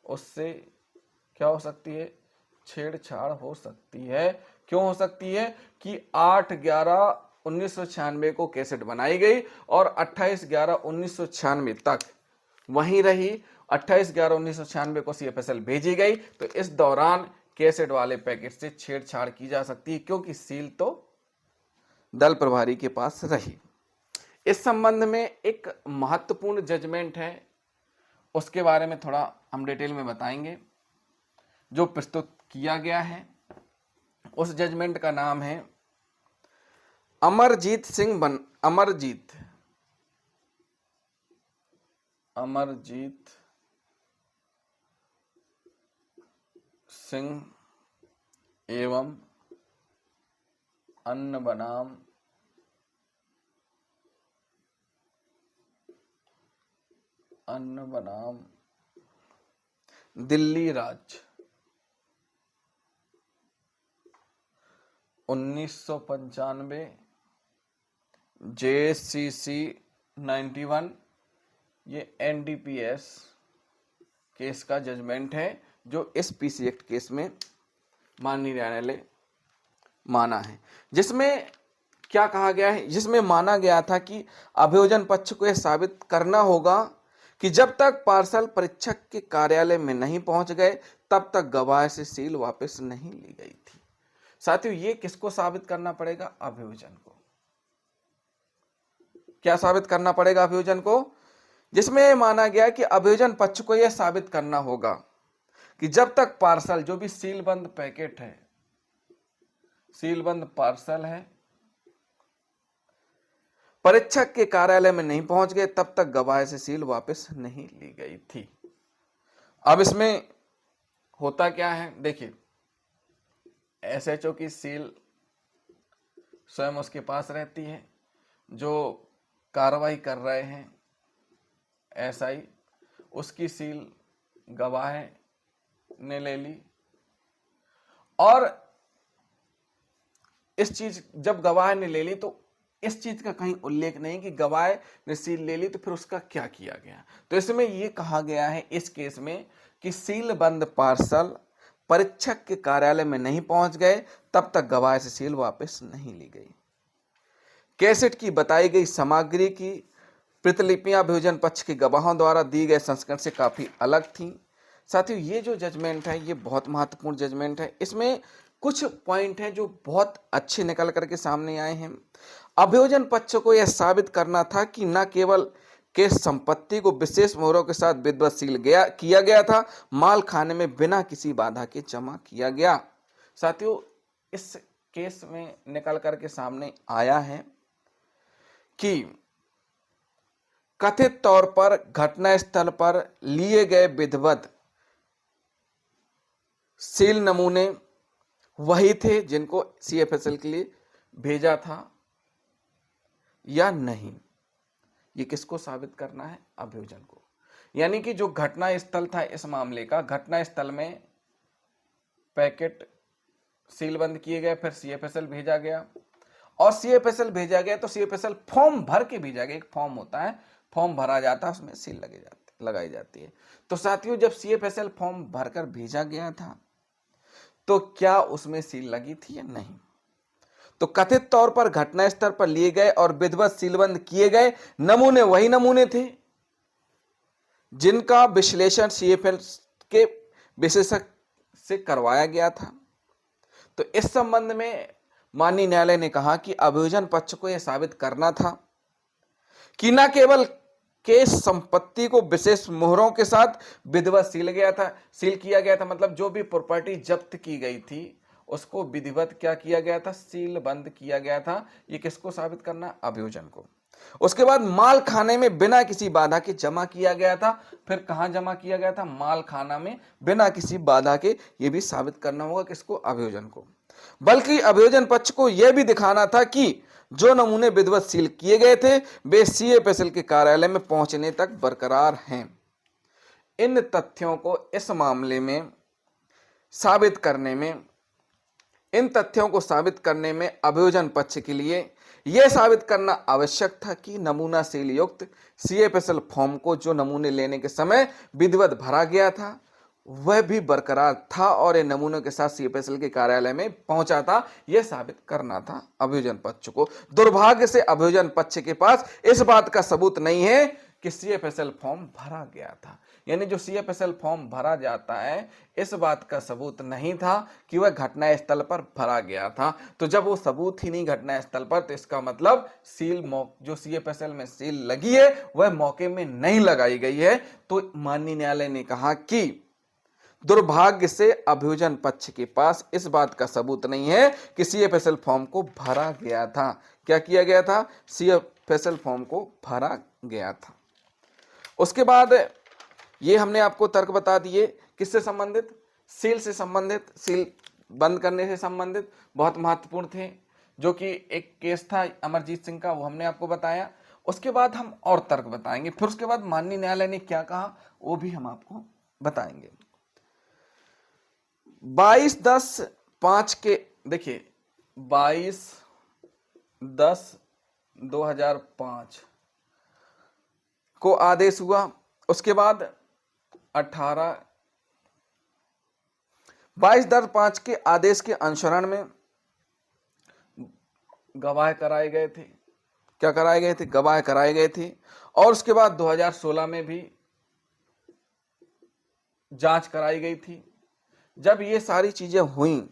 Speaker 1: उससे क्या हो सकती है? छेड़छाड़ हो सकती है। क्यों हो सकती है? कि 8/11/1996 को कैसेट बनाई गई और 28/11/1996 तक वहीं रही। 28/11/1996 को CFSL भेजी गई। तो इस दौरान कैसेट वाले पैकेट से छेड़छाड़ की जा सकती है क्योंकि सील तो दल प्रभारी के पास रही। इस संबंध में एक महत्वपूर्ण जजमेंट है, उसके बारे में थोड़ा हम डिटेल में बताएंगे। जो प्रस्तुत किया गया है उस जजमेंट का नाम है अमरजीत सिंह एवं अन्य बनाम दिल्ली राज्य। 1995 JCC 91, ये NDPS केस का जजमेंट है जो इस पीसी एक्ट केस में माननीय न्यायालय माना है, जिसमें क्या कहा गया है, जिसमें माना गया था कि अभियोजन पक्ष को यह साबित करना होगा कि जब तक पार्सल परीक्षक के कार्यालय में नहीं पहुंच गए तब तक गवाह से सील वापस नहीं ली गई थी। साथियों, ये किसको साबित करना पड़ेगा? अभियोजन को। क्या साबित करना पड़ेगा? अभियोजन को, जिसमें माना गया कि अभियोजन पक्ष को यह साबित करना होगा कि जब तक पार्सल, जो भी सीलबंद पैकेट है, सीलबंद पार्सल है, परीक्षक के कार्यालय में नहीं पहुंच गए तब तक गवाह से सील वापस नहीं ली गई थी। अब इसमें होता क्या है, देखिए, एसएचओ की सील स्वयं उसके पास रहती है, जो कार्रवाई कर रहे हैं एसआई, उसकी सील गवाह ने ले ली। और इस चीज जब गवाह ने ले ली तो इस चीज का कहीं उल्लेख नहीं कि गवाह ने सील ले ली तो फिर उसका क्या किया गया। तो इसमें यह कहा गया है इस केस में कि सील बंद पार्सल परीक्षक के कार्यालय में नहीं पहुंच गए तब तक गवाह से सील वापस नहीं ली गई। कैसेट की बताई गई सामग्री की प्रतिलिपियां अभियोजन पक्ष के गवाहों द्वारा दी गए संस्करण से काफी अलग थीं। साथियों, ये जो जजमेंट है ये बहुत महत्वपूर्ण जजमेंट है। इसमें कुछ पॉइंट हैं जो बहुत अच्छे निकल करके सामने आए हैं। अभियोजन पक्ष को यह साबित करना था कि न केवल केस संपत्ति को विशेष मोहरों के साथ विधिवत सील किया गया था, माल खाने में बिना किसी बाधा के जमा किया गया। साथियों, इस केस में निकल करके सामने आया है कि कथित तौर पर घटनास्थल पर लिए गए विधिवत सील नमूने वही थे जिनको सीएफएसएल के लिए भेजा था या नहीं। ये किसको साबित करना है? अभियोजन को। यानी कि जो घटना स्थल था इस मामले का, घटना स्थल में पैकेट सीलबंद किए गए, फिर सीएफएसएल भेजा गया, और सीएफएसएल भेजा गया तो सीएफएसएल फॉर्म भर के भेजा गया। एक फॉर्म होता है, फॉर्म भरा जाता है, उसमें सील लगाई जाती है। तो साथियों, जब सीएफएसएल फॉर्म भरकर भेजा गया था तो क्या उसमें सील लगी थी या नहीं? तो कथित तौर पर घटना स्तर पर लिए गए और विधिवत सीलबंद किए गए नमूने वही नमूने थे जिनका विश्लेषण सीएफएल के विशेषज्ञ से करवाया गया था। तो इस संबंध में माननीय न्यायालय ने कहा कि अभियोजन पक्ष को यह साबित करना था कि न केवल केस संपत्ति को विशेष मोहरों के साथ विधिवत सील किया गया था, मतलब जो भी प्रॉपर्टी जब्त की गई थी उसको विधिवत क्या किया गया था? सील बंद किया गया था। ये किसको साबित करना? अभियोजन को। उसके बाद माल खाने में बिना किसी बाधा के जमा किया गया था। फिर कहां जमा किया गया था? माल खाना में बिना किसी बाधा के। ये भी साबित करना होगा किसको? अभियोजन को। बल्कि अभियोजन पक्ष को यह भी दिखाना था कि जो नमूने विधिवत सील किए गए थे वे सीएफएसएल के कार्यालय में पहुंचने तक बरकरार हैं। इन तथ्यों को इस मामले में साबित करने में अभियोजन पक्ष के लिए यह साबित करना आवश्यक था कि नमूना सील युक्त सीएफएसएल फॉर्म को जो नमूने लेने के समय विधिवत भरा गया था वह भी बरकरार था और ये नमूनों के साथ सीएफएसएल के कार्यालय में पहुंचा था। यह साबित करना था अभियोजन पक्ष को। दुर्भाग्य से अभियोजन पक्ष के पास इस बात का सबूत नहीं है कि सीएफएसएल फॉर्म भरा गया था। यानी जो सीएफएसएल फॉर्म भरा जाता है इस बात का सबूत नहीं था कि वह घटना स्थल पर भरा गया था। तो जब वो सबूत ही नहीं घटना स्थल पर, तो इसका मतलब सील जो सीएफएसएल में सील लगी है वह मौके में नहीं लगाई गई है। तो माननीय न्यायालय ने कहा कि दुर्भाग्य से अभियोजन पक्ष के पास इस बात का सबूत नहीं है कि सीएफएसएल फॉर्म को भरा गया था। क्या किया गया था? सीएफएसएल फॉर्म को भरा गया था। उसके बाद ये हमने आपको तर्क बता दिए किससे संबंधित? सील से संबंधित, सील बंद करने से संबंधित, बहुत महत्वपूर्ण थे। जो कि एक केस था अमरजीत सिंह का, वो हमने आपको बताया। उसके बाद हम और तर्क बताएंगे, फिर उसके बाद माननीय न्यायालय ने क्या कहा वो भी हम आपको बताएंगे। 22/10/5 के देखिए 22/10/2005 को आदेश हुआ। उसके बाद 22/10/5 के आदेश के अनुसरण में गवाह कराए गए थे। क्या कराए गए थे? गवाह कराए गए थे। और उसके बाद 2016 में भी जांच कराई गई थी। जब ये सारी चीजें हुई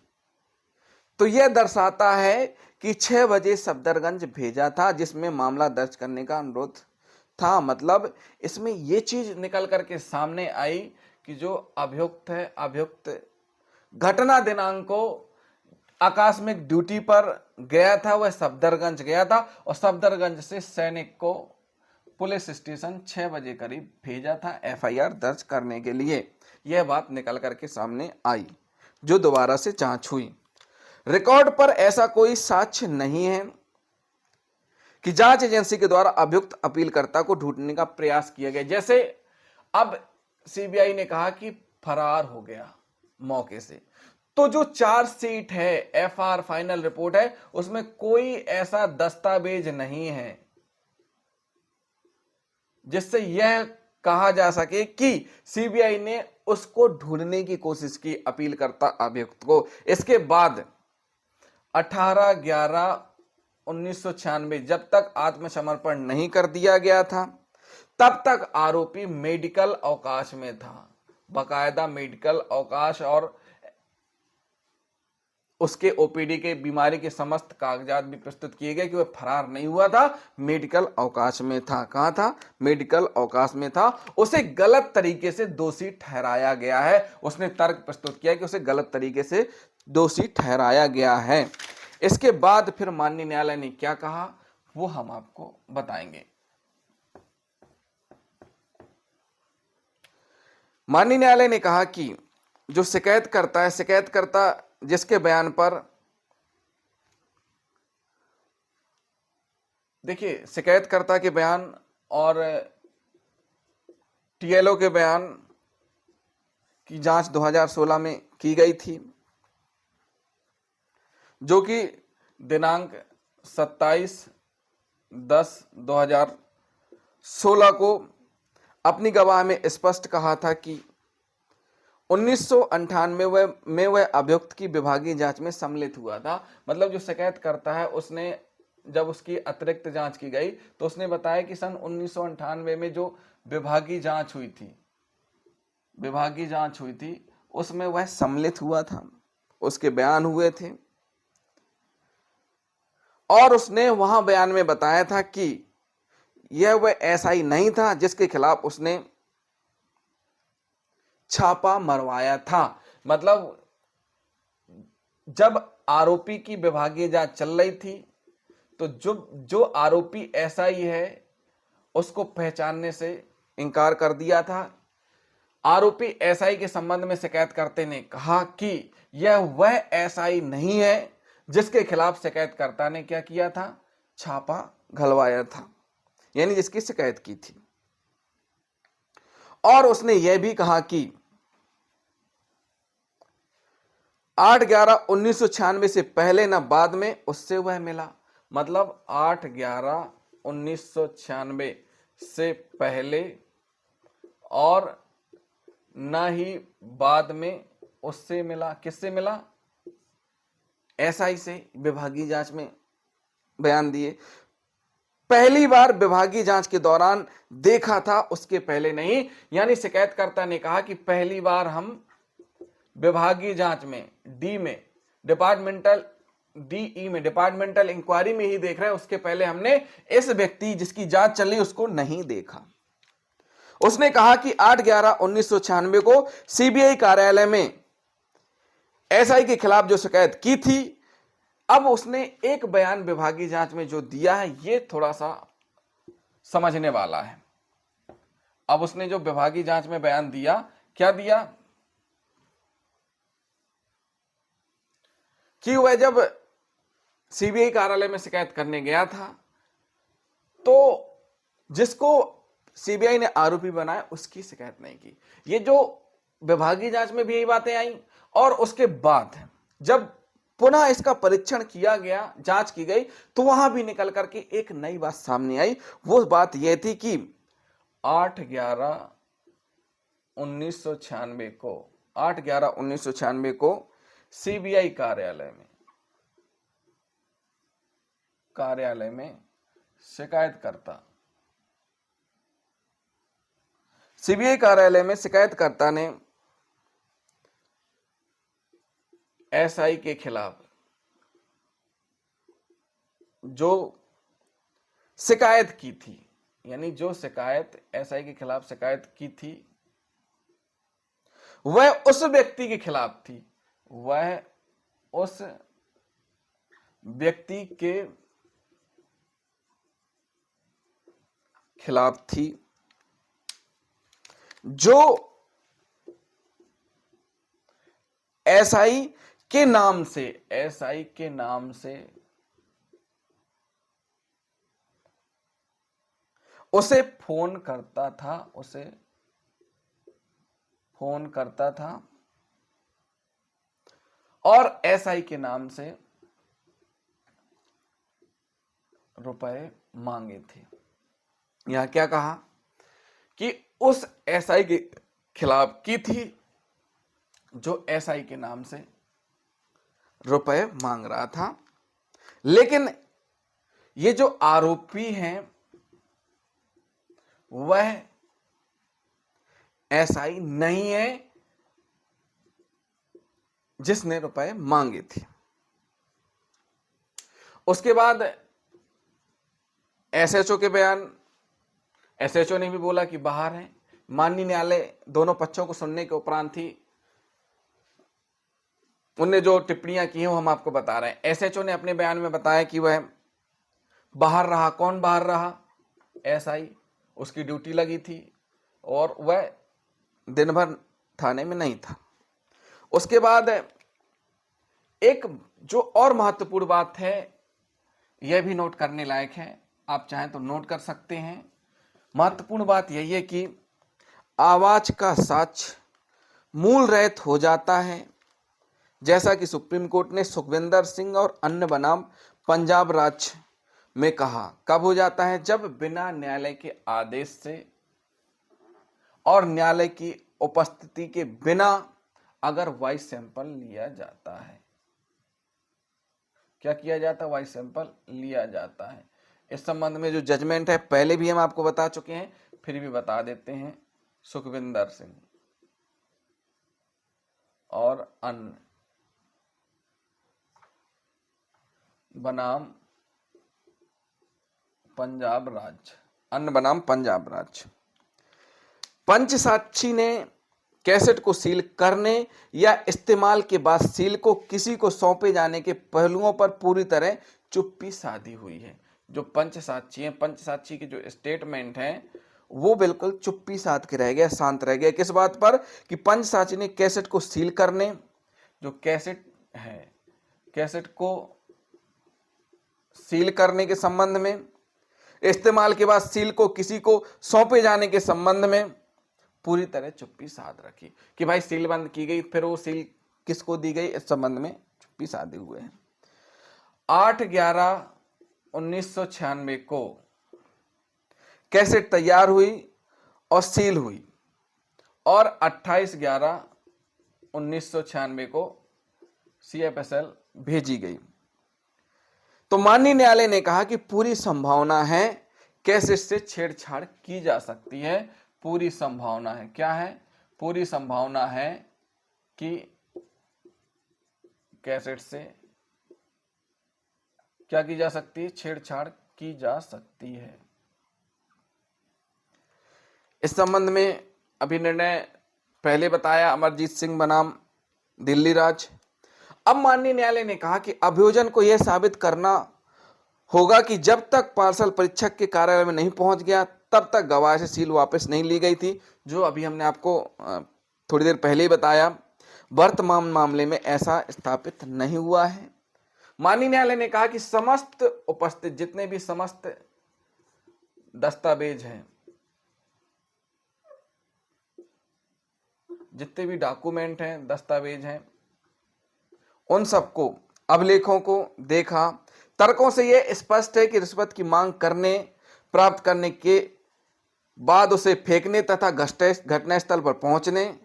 Speaker 1: तो यह दर्शाता है कि 6 बजे सफदरगंज भेजा था, जिसमें मामला दर्ज करने का अनुरोध था। मतलब इसमें यह चीज निकल करके सामने आई कि जो अभियुक्त है, अभियुक्त घटना दिनांक को आकस्मिक ड्यूटी पर गया था, वह सफदरगंज गया था और सफदरगंज से सैनिक को पुलिस स्टेशन 6 बजे करीब भेजा था एफआईआर दर्ज करने के लिए। यह बात निकल करके सामने आई, जो दोबारा से जांच हुई। रिकॉर्ड पर ऐसा कोई साक्ष्य नहीं है कि जांच एजेंसी के द्वारा अभियुक्त अपीलकर्ता को ढूंढने का प्रयास किया गया। जैसे अब सीबीआई ने कहा कि फरार हो गया मौके से, तो जो चार्जशीट है, एफआर फाइनल रिपोर्ट है, उसमें कोई ऐसा दस्तावेज नहीं है जिससे यह कहा जा सके कि सीबीआई ने उसको ढूंढने की कोशिश की, अपीलकर्ता अभियुक्त को। इसके बाद 18/11/1996 जब तक आत्मसमर्पण नहीं कर दिया गया था, तब तक आरोपी मेडिकल अवकाश में था। बाकायदा मेडिकल अवकाश और उसके ओपीडी के बीमारी के समस्त कागजात भी प्रस्तुत किए गए कि वह फरार नहीं हुआ था, मेडिकल अवकाश में था। कहां था? मेडिकल अवकाश में था। उसे गलत तरीके से दोषी ठहराया गया है। उसने तर्क प्रस्तुत किया कि उसे गलत तरीके से दोषी ठहराया गया है। इसके बाद फिर माननीय न्यायालय ने क्या कहा वो हम आपको बताएंगे। माननीय न्यायालय ने कहा कि जो शिकायतकर्ता है, शिकायतकर्ता जिसके बयान पर, देखिए शिकायतकर्ता के बयान और टीएलओ के बयान की जांच 2016 में की गई थी, जो कि दिनांक 27/10/2016 को अपनी गवाह में स्पष्ट कहा था कि 1998 में वह अभियुक्त की विभागीय जांच में सम्मिलित हुआ था। मतलब जो शिकायत करता है, उसने जब उसकी अतिरिक्त जांच की गई तो उसने बताया कि सन 1998 में जो विभागीय जांच हुई थी उसमें वह सम्मिलित हुआ था, उसके बयान हुए थे। और उसने वहां बयान में बताया था कि यह वह एसआई नहीं था जिसके खिलाफ उसने छापा मरवाया था। मतलब जब आरोपी की विभागीय जांच चल रही थी तो जो आरोपी एसआई है उसको पहचानने से इनकार कर दिया था। आरोपी एसआई के संबंध में शिकायतकर्ता ने कहा कि यह वह एसआई नहीं है जिसके खिलाफ शिकायतकर्ता ने क्या किया था? छापा घलवाया था, यानी जिसकी शिकायत की थी। और उसने यह भी कहा कि 8/11/1996 से पहले न बाद में उससे वह मिला। मतलब 8/11/1996 से पहले और न ही बाद में उससे मिला। किससे मिला? एसआई से। विभागीय जांच में बयान दिए। पहली बार विभागीय जांच के दौरान देखा था, उसके पहले नहीं। यानी शिकायतकर्ता ने कहा कि पहली बार हम विभागीय जांच में डिपार्टमेंटल इंक्वायरी में ही देख रहे हैं, उसके पहले हमने इस व्यक्ति जिसकी जांच चल रही उसको नहीं देखा। उसने कहा कि 8/11/1996 को सीबीआई कार्यालय में एसआई के खिलाफ जो शिकायत की थी, अब उसने एक बयान विभागीय जांच में जो दिया है ये थोड़ा सा समझने वाला है। अब उसने जो विभागीय जांच में बयान दिया, क्या दिया कि वह जब सीबीआई कार्यालय में शिकायत करने गया था तो जिसको सीबीआई ने आरोपी बनाया उसकी शिकायत नहीं की। ये जो विभागीय जांच में भी यही बातें आई। और उसके बाद जब पुनः इसका परीक्षण किया गया, जांच की गई, तो वहां भी निकल करके एक नई बात सामने आई। वो बात यह थी कि 8/11/1996 को 8/11/1996 को सीबीआई कार्यालय में शिकायतकर्ता ने एसआई के खिलाफ जो शिकायत की थी, यानी जो शिकायत एसआई के खिलाफ शिकायत की थी, वह उस व्यक्ति के खिलाफ थी, वह उस व्यक्ति के खिलाफ थी जो एसआई के नाम से उसे फोन करता था और एसआई के नाम से रुपए मांगे थे। यहां क्या कहा कि उस एसआई के खिलाफ की थी जो एसआई के नाम से रुपए मांग रहा था, लेकिन ये जो आरोपी हैं वह एसआई नहीं है जिसने रुपए मांगे थे। उसके बाद एसएचओ के बयान, एसएचओ ने भी बोला कि बाहर है। माननीय न्यायालय दोनों पक्षों को सुनने के उपरांत ही उनने जो टिप्पणियां की हैं वो हम आपको बता रहे हैं। एसएचओ ने अपने बयान में बताया कि वह बाहर रहा। कौन बाहर रहा? एसआई, उसकी ड्यूटी लगी थी और वह दिन भर थाने में नहीं था। उसके बाद एक जो और महत्वपूर्ण बात है, यह भी नोट करने लायक है, आप चाहें तो नोट कर सकते हैं। महत्वपूर्ण बात यही है कि आवाज का साक्ष्य मूल रहित हो जाता है, जैसा कि सुप्रीम कोर्ट ने सुखविंदर सिंह और अन्य बनाम पंजाब राज्य में कहा। कब हो जाता है? जब बिना न्यायालय के आदेश से और न्यायालय की उपस्थिति के बिना अगर वॉइस सैंपल लिया जाता है। क्या किया जाता है? वॉइस सैंपल लिया जाता है। इस संबंध में जो जजमेंट है पहले भी हम आपको बता चुके हैं, फिर भी बता देते हैं। सुखविंदर सिंह और अन्य बनाम पंजाब राज्य, पंच साक्षी ने कैसेट को सील करने या इस्तेमाल के बाद सील को किसी को सौंपे जाने के पहलुओं पर पूरी तरह चुप्पी साधी हुई है। जो पंच साक्षी हैं, पंच साक्षी के जो स्टेटमेंट हैं वो बिल्कुल चुप्पी साध के रह गया, शांत रह गया। किस बात पर? कि पंच साक्षी ने कैसेट को सील करने, जो कैसेट है, कैसेट को सील करने के संबंध में, इस्तेमाल के बाद सील को किसी को सौंपे जाने के संबंध में पूरी तरह चुप्पी साध रखी कि भाई सील बंद की गई, फिर वो सील किसको दी गई, इस संबंध में चुप्पी साधे हुए हैं। 8/11/1996 को कैसेट तैयार हुई और सील हुई और 28/11/1996 को CFSL भेजी गई। तो माननीय न्यायालय ने कहा कि पूरी संभावना है कैसेट से छेड़छाड़ की जा सकती है। पूरी संभावना है। क्या है? पूरी संभावना है कि कैसेट से क्या की जा सकती है? छेड़छाड़ की जा सकती है। इस संबंध में अभी निर्णय पहले बताया, अमरजीत सिंह बनाम दिल्ली राज्य। अब माननीय न्यायालय ने कहा कि अभियोजन को यह साबित करना होगा कि जब तक पार्सल परीक्षक के कार्यालय में नहीं पहुंच गया तब तक गवाह से सील वापस नहीं ली गई थी, जो अभी हमने आपको थोड़ी देर पहले ही बताया। वर्तमान मामले में ऐसा स्थापित नहीं हुआ है। माननीय न्यायालय ने कहा कि समस्त उपस्थित जितने भी समस्त दस्तावेज हैं, जितने भी डॉक्यूमेंट हैं, दस्तावेज हैं, उन सबको अभिलेखों को देखा। तर्कों से यह स्पष्ट है कि रिश्वत की मांग करने, प्राप्त करने के बाद उसे फेंकने तथा घटनास्थल पर पहुंचने,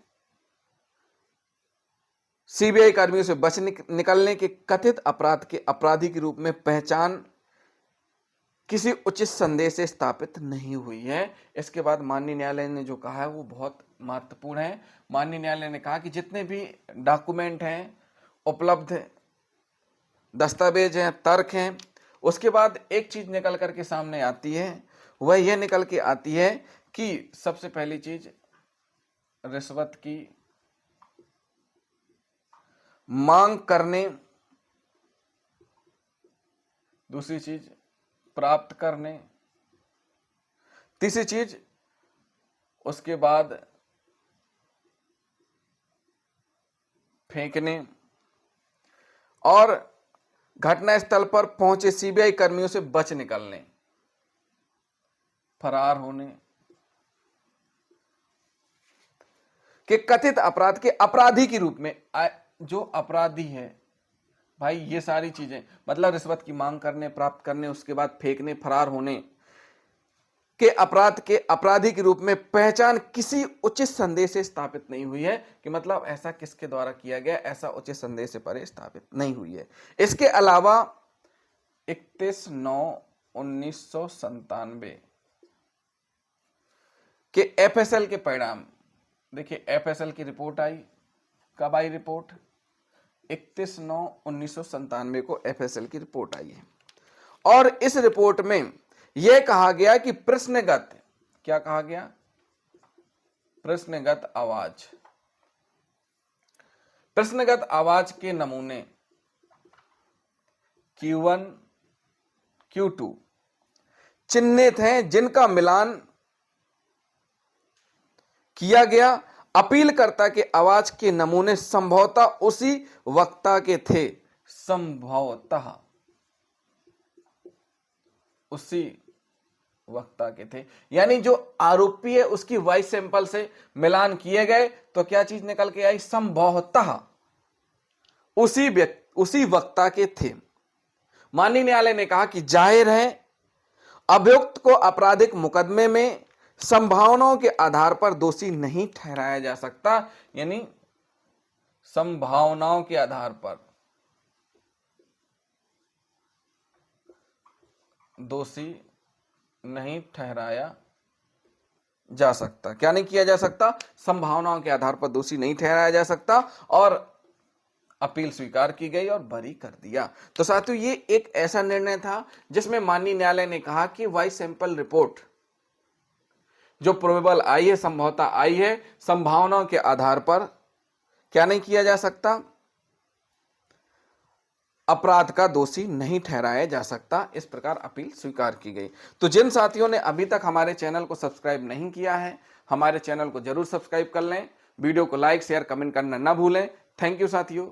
Speaker 1: सीबीआई कर्मियों से बच निकलने के कथित अपराध के अपराधी के रूप में पहचान किसी उचित संदेह से स्थापित नहीं हुई है। इसके बाद माननीय न्यायालय ने जो कहा है वो बहुत महत्वपूर्ण है। माननीय न्यायालय ने कहा कि जितने भी डॉक्यूमेंट हैं, उपलब्ध दस्तावेज हैं, तर्क हैं, उसके बाद एक चीज निकल करके सामने आती है, वह यह निकल के आती है कि सबसे पहली चीज रिश्वत की मांग करने, दूसरी चीज प्राप्त करने, तीसरी चीज उसके बाद फेंकने, और घटनास्थल पर पहुंचे सीबीआई कर्मियों से बच निकलने, फरार होने के कथित अपराध के अपराधी के रूप में जो अपराधी है भाई, ये सारी चीजें मतलब रिश्वत की मांग करने, प्राप्त करने, उसके बाद फेंकने, फरार होने के अपराध के अपराधी के रूप में पहचान किसी उचित संदेश से स्थापित नहीं हुई है। कि मतलब ऐसा किसके द्वारा किया गया, ऐसा उचित संदेश से परे स्थापित नहीं हुई है। इसके अलावा 31/9/1997 के एफएसएल के परिणाम देखिए, एफएसएल की रिपोर्ट आई, कब आई रिपोर्ट? 31/9/1997 को एफएसएल की रिपोर्ट आई है। और इस रिपोर्ट में यह कहा गया कि प्रश्नगत, क्या कहा गया? प्रश्नगत आवाज, प्रश्नगत आवाज के नमूने Q1 Q2 चिन्हित हैं, जिनका मिलान किया गया। अपीलकर्ता के आवाज के नमूने संभवतः उसी वक्ता के थे, संभवतः उसी वक्ता के थे। यानी जो आरोपी है उसकी वॉइस सैंपल से मिलान किए गए तो क्या चीज निकल के आई? संभवतः उसी वक्ता के थे। माननीय न्यायालय ने कहा कि जाहिर है अभियुक्त को आपराधिक मुकदमे में संभावनाओं के आधार पर दोषी नहीं ठहराया जा सकता। यानी संभावनाओं के आधार पर दोषी नहीं ठहराया जा सकता। क्या नहीं किया जा सकता? संभावनाओं के आधार पर दोषी नहीं ठहराया जा सकता। और अपील स्वीकार की गई और बरी कर दिया। तो साथियों, ये एक ऐसा निर्णय था जिसमें माननीय न्यायालय ने कहा कि वॉइस सैंपल रिपोर्ट जो प्रोबेबल आई है, संभवतः आई है, संभावनाओं के आधार पर क्या नहीं किया जा सकता? अपराध का दोषी नहीं ठहराया जा सकता। इस प्रकार अपील स्वीकार की गई। तो जिन साथियों ने अभी तक हमारे चैनल को सब्सक्राइब नहीं किया है, हमारे चैनल को जरूर सब्सक्राइब कर लें। वीडियो को लाइक, शेयर, कमेंट करना ना भूलें। थैंक यू साथियों।